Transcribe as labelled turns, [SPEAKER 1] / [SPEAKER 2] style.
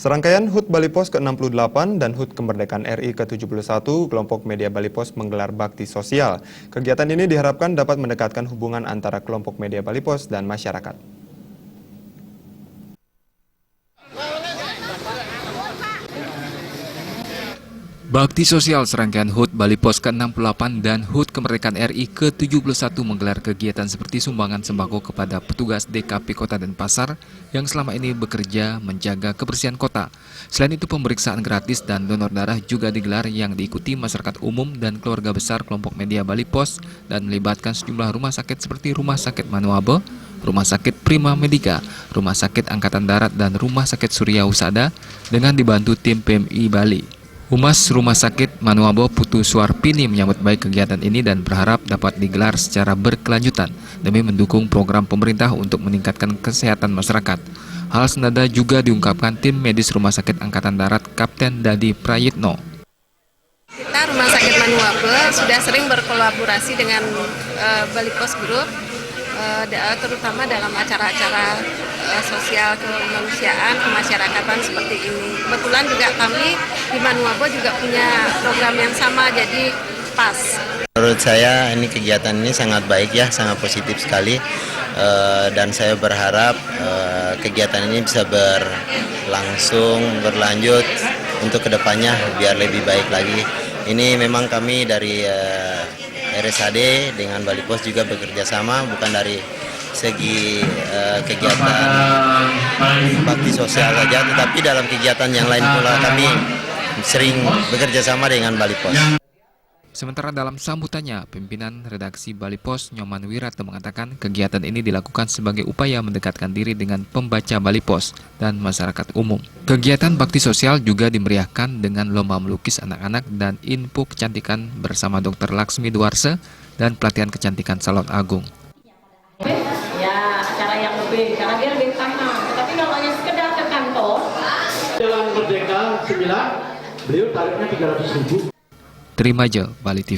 [SPEAKER 1] Serangkaian HUT Bali Pos ke-68 dan HUT Kemerdekaan RI ke-71, kelompok media Bali Pos menggelar bakti sosial. Kegiatan ini diharapkan dapat mendekatkan hubungan antara kelompok media Bali Pos dan masyarakat.
[SPEAKER 2] Bakti sosial serangkaian HUT Bali Pos ke-68 dan HUT Kemerdekaan RI ke-71 menggelar kegiatan seperti sumbangan sembako kepada petugas DKP Kota Denpasar yang selama ini bekerja menjaga kebersihan kota. Selain itu, pemeriksaan gratis dan donor darah juga digelar yang diikuti masyarakat umum dan keluarga besar kelompok media Bali Pos dan melibatkan sejumlah rumah sakit seperti Rumah Sakit Manuabe, Rumah Sakit Prima Medica, Rumah Sakit Angkatan Darat, dan Rumah Sakit Surya Husada dengan dibantu tim PMI Bali. Humas Rumah Sakit Manuabe Putu Suarpini menyambut baik kegiatan ini dan berharap dapat digelar secara berkelanjutan demi mendukung program pemerintah untuk meningkatkan kesehatan masyarakat. Hal senada juga diungkapkan tim medis Rumah Sakit Angkatan Darat Kapten Dadi Prayitno.
[SPEAKER 3] Kita Rumah Sakit Manuabe sudah sering berkolaborasi dengan Bali Pos Group, terutama dalam acara-acara sosial kemanusiaan, kemasyarakatan seperti ini. Kebetulan juga kami di Manuabe juga punya program yang sama, jadi pas.
[SPEAKER 4] Menurut saya ini kegiatan ini sangat baik ya, sangat positif sekali, dan saya berharap kegiatan ini bisa berlanjut untuk kedepannya biar lebih baik lagi. Ini memang kami dari RSAD dengan Bali Pos juga bekerja sama, bukan dari segi kegiatan bakti sosial saja, tetapi dalam kegiatan yang lain pula kami sering bekerja sama dengan Bali Pos.
[SPEAKER 2] Sementara dalam sambutannya, pimpinan redaksi Bali Pos Nyoman Wirata mengatakan kegiatan ini dilakukan sebagai upaya mendekatkan diri dengan pembaca Bali Pos dan masyarakat umum. Kegiatan bakti sosial juga dimeriahkan dengan lomba melukis anak-anak dan info kecantikan bersama Dr. Laksmi Duarse dan pelatihan kecantikan Salon Agung.
[SPEAKER 5] Ya, acara yang lebih, karena dia lebih tahan. Tapi kalau hanya sekedar ke kantor.
[SPEAKER 6] Jalan Merdeka 9, beliau tarifnya 300.000.
[SPEAKER 2] Terima aja Bali TV.